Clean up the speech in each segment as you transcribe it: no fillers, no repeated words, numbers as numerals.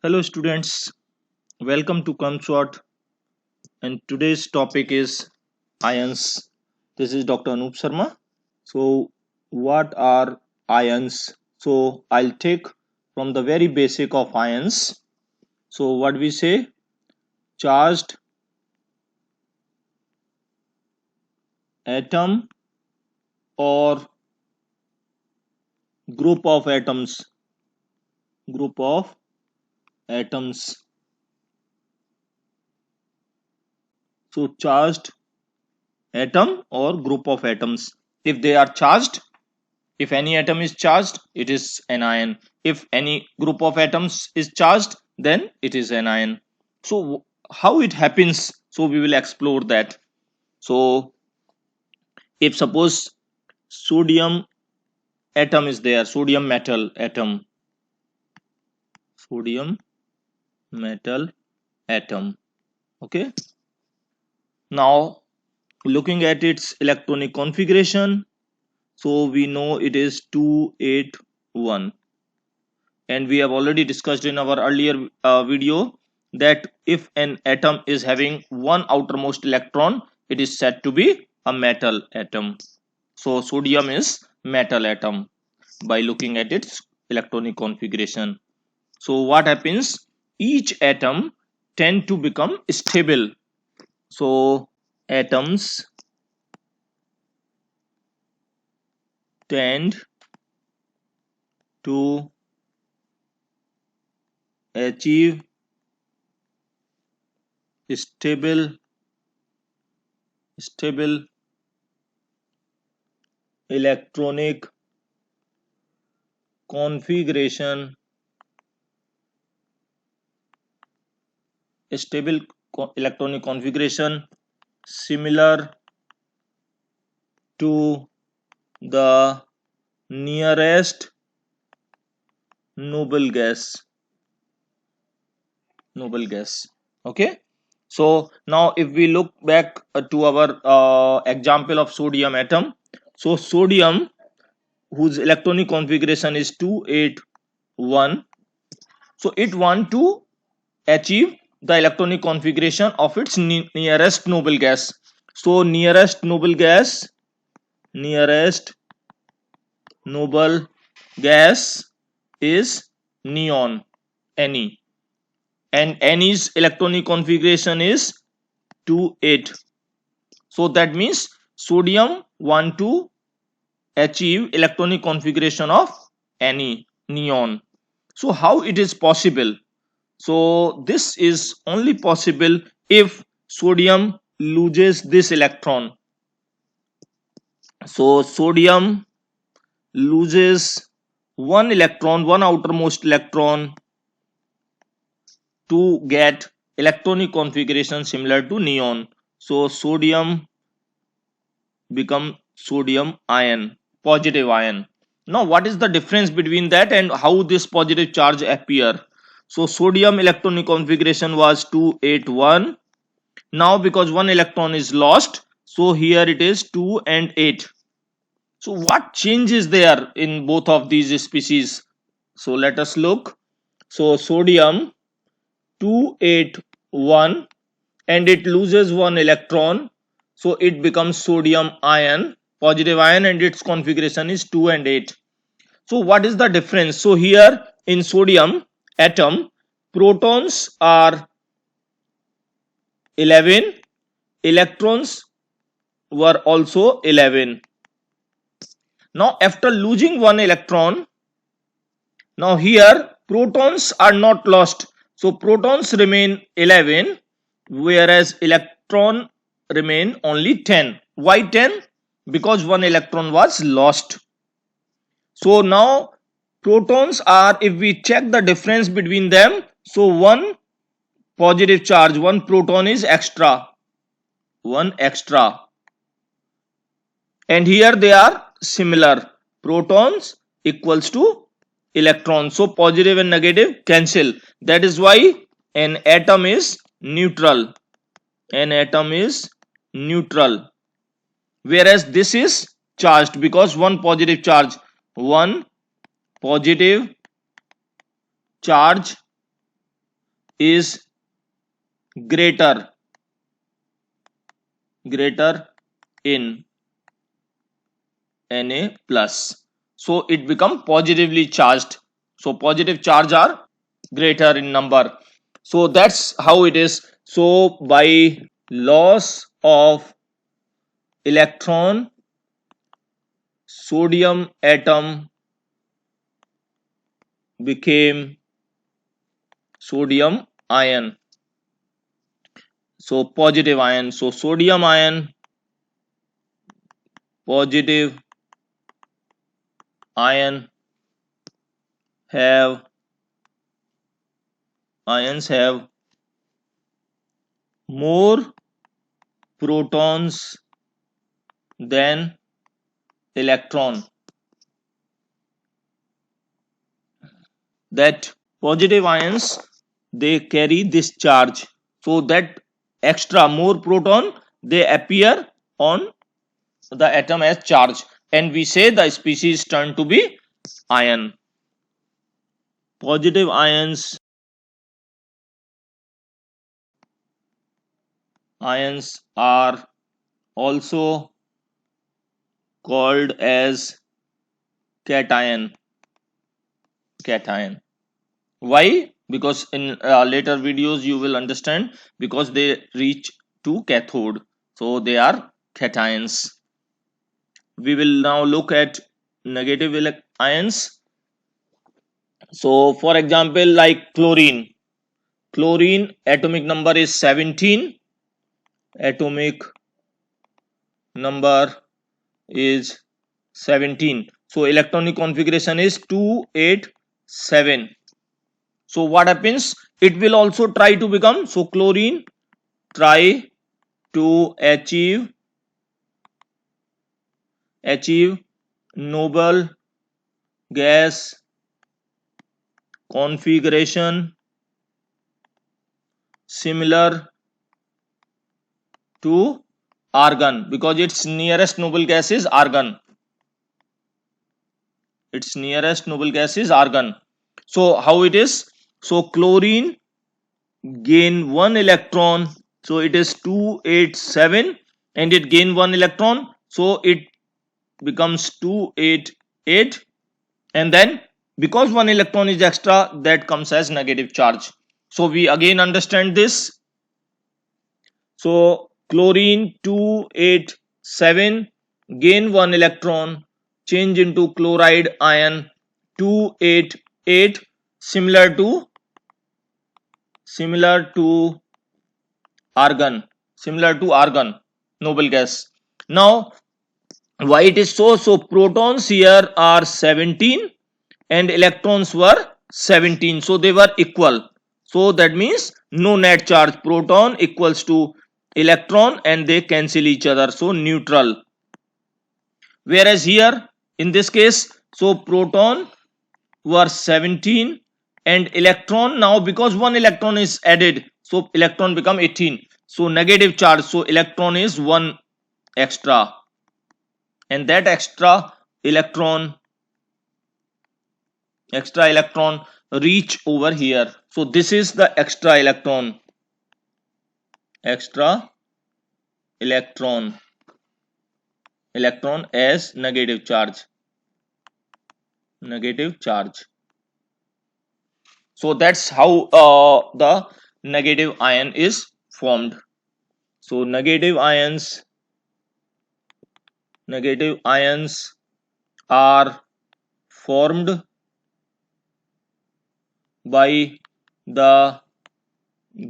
Hello students, welcome to ComSword and today's topic is ions. This is Dr. Anup Sharma. So what are ions? So I'll take from the very basic of ions. So what we say, charged atom or group of atoms, group of atoms. So charged atom or group of atoms. If they are charged, if any atom is charged, it is an ion. If any group of atoms is charged, then it is an ion. So how it happens? So we will explore that. So if suppose sodium atom is there, sodium metal atom, sodium metal atom. Okay. Now looking at its electronic configuration, so we know it is 281. And we have already discussed in our earlier video that if an atom is having one outermost electron, it is said to be a metal atom. So sodium is metal atom by looking at its electronic configuration. So what happens, each atom tend to become stable. So atoms tend to achieve stable electronic configuration, stable electronic configuration similar to the nearest noble gas. Okay, so now if we look back to our example of sodium atom, so sodium whose electronic configuration is 281, so it want to achieve the electronic configuration of its nearest noble gas. So nearest noble gas is neon, Ne, and Ne's electronic configuration is 2,8. So that means sodium want to achieve electronic configuration of Ne, neon. So how it is possible? So this is only possible if sodium loses this electron. So sodium loses one electron, one outermost electron, to get electronic configuration similar to neon. So sodium become sodium ion, positive ion. Now what is the difference between that and how this positive charge appear? So sodium electronic configuration was 281. Now because one electron is lost, so here it is 2 and 8. So what changes there in both of these species? So let us look. So sodium 281 and it loses one electron, so it becomes sodium ion, positive ion, and its configuration is 2 and 8. So what is the difference? So here in sodium atom, protons are 11, electrons were also 11. Now after losing one electron, now here protons are not lost, so protons remain 11 whereas electron remain only 10. Why 10? Because one electron was lost. So now protons are, if we check the difference between them, so one positive charge, one proton is extra, one extra, and here they are similar, protons equals to electrons, so positive and negative cancel. That is why an atom is neutral, whereas this is charged because one positive charge is greater in Na plus, so it become positively charged. So positive charge are greater in number. So that's how it is. So by loss of electron, sodium atom became sodium ion. So positive ion. So sodium ion, positive ion have ions have more protons than electron. That positive ions, they carry this charge, so that extra more proton, they appear on the atom as charge, and we say the species turn to be ion. Positive ions are also called as cation. Why? Because in later videos you will understand, because they reach to cathode, so they are cations. We will now look at negative ions. So for example, like chlorine atomic number is 17. Atomic number is 17. So electronic configuration is 287. So what happens? It will also try to become, so chlorine try to achieve noble gas configuration similar to argon, because its nearest noble gas is argon. So how it is? So chlorine gain one electron, so it is 287, and it gain one electron, so it becomes 288, and then because one electron is extra, that comes as negative charge. So we again understand this. So chlorine 287 gain one electron, change into chloride ion 288, similar to argon, noble gas. Now why it is so? So protons here are 17 and electrons were 17, so they were equal. So that means no net charge, proton equals to electron, and they cancel each other, so neutral. Whereas here in this case, so proton were 17 and electron, now because one electron is added, so electron become 18, so negative charge, so electron is one extra, and that extra electron reach over here. So this is the extra electron as negative charge. So that's how the negative ion is formed. So negative ions are formed by the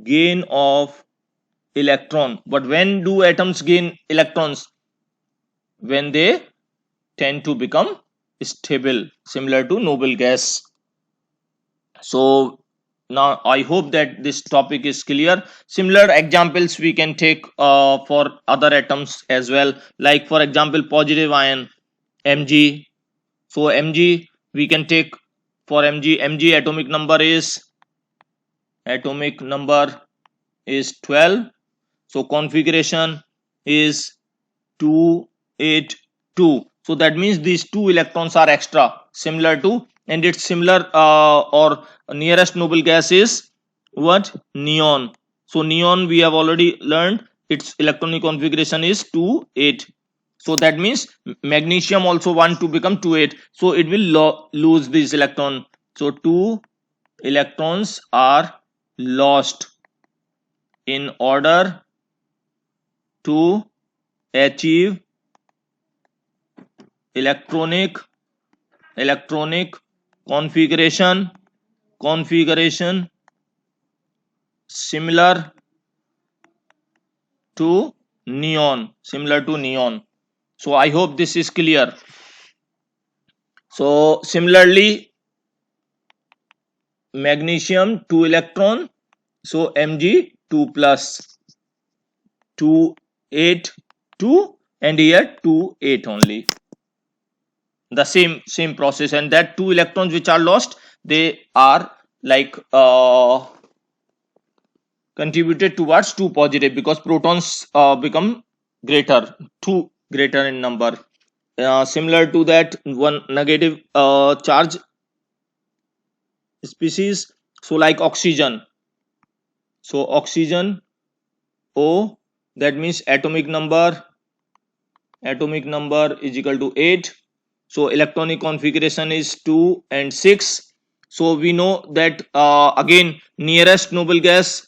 gain of electron. But when do atoms gain electrons? When they tend to become stable, similar to noble gas. So now I hope that this topic is clear. Similar examples we can take for other atoms as well, like for example positive ion Mg. So Mg we can take, for Mg atomic number is 12. So configuration is 282. So that means these two electrons are extra, similar to, and its similar or nearest noble gas is what? Neon. So neon we have already learned its electronic configuration is 2 8. So that means magnesium also want to become 2 8, so it will lose this electron. So 2 electrons are lost in order to achieve electronic configuration similar to neon. So I hope this is clear. So similarly, magnesium 2 electron, so Mg 2 plus 2 8 2, and here 2 8 only, the same process, and that 2 electrons which are lost, they are like contributed towards 2 positive, because protons become greater, 2 greater in number. Similar to that, one negative charge species, so like oxygen. So oxygen O, that means atomic number is equal to 8. So electronic configuration is 2 and 6. So we know that again nearest noble gas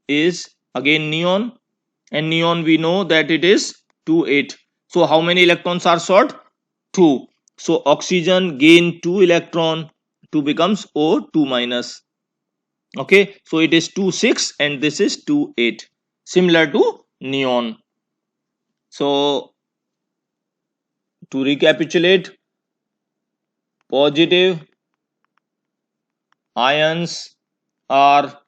is again neon, and neon we know that it is 2 8. So how many electrons are short? 2. So oxygen gain 2 electron to becomes O2 minus. Okay, so it is 2 6 and this is 2 8, similar to neon. So to recapitulate, positive ions are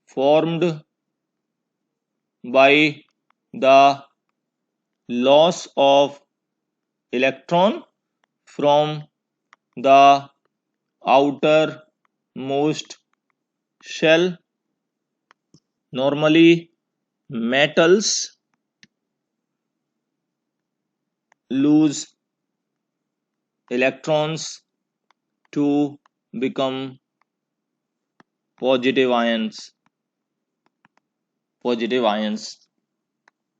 formed by the loss of electron from the outermost shell. Normally metals lose electrons to become positive ions.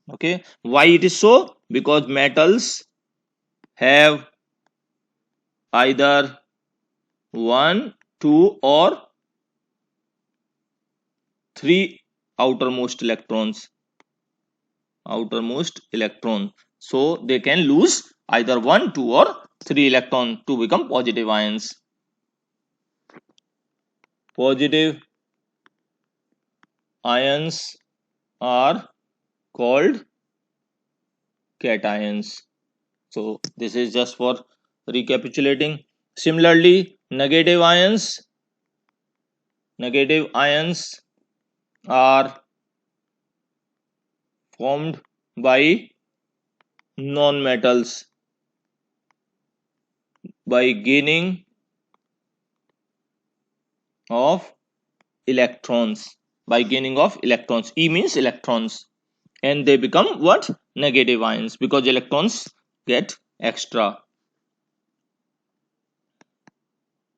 Okay, why it is so? Because metals have either 1 2 or 3 outermost electron, so they can lose either 1 2 or 3 electron to become positive ions. Positive ions are called cations. So this is just for recapitulating. Similarly, negative ions are formed by non-metals by gaining of electrons. E means electrons, and they become what? Negative ions, because electrons get extra.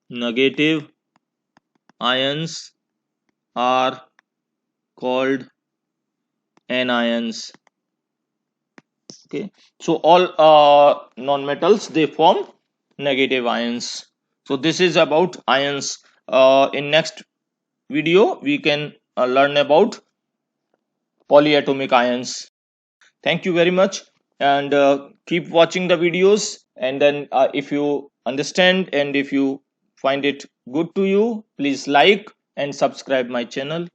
Negative ions are called anions. Okay, so all non-metals, they form negative ions. So this is about ions. In next video we can learn about polyatomic ions. Thank you very much, and keep watching the videos, and then if you understand and if you find it good to you, please like and subscribe my channel.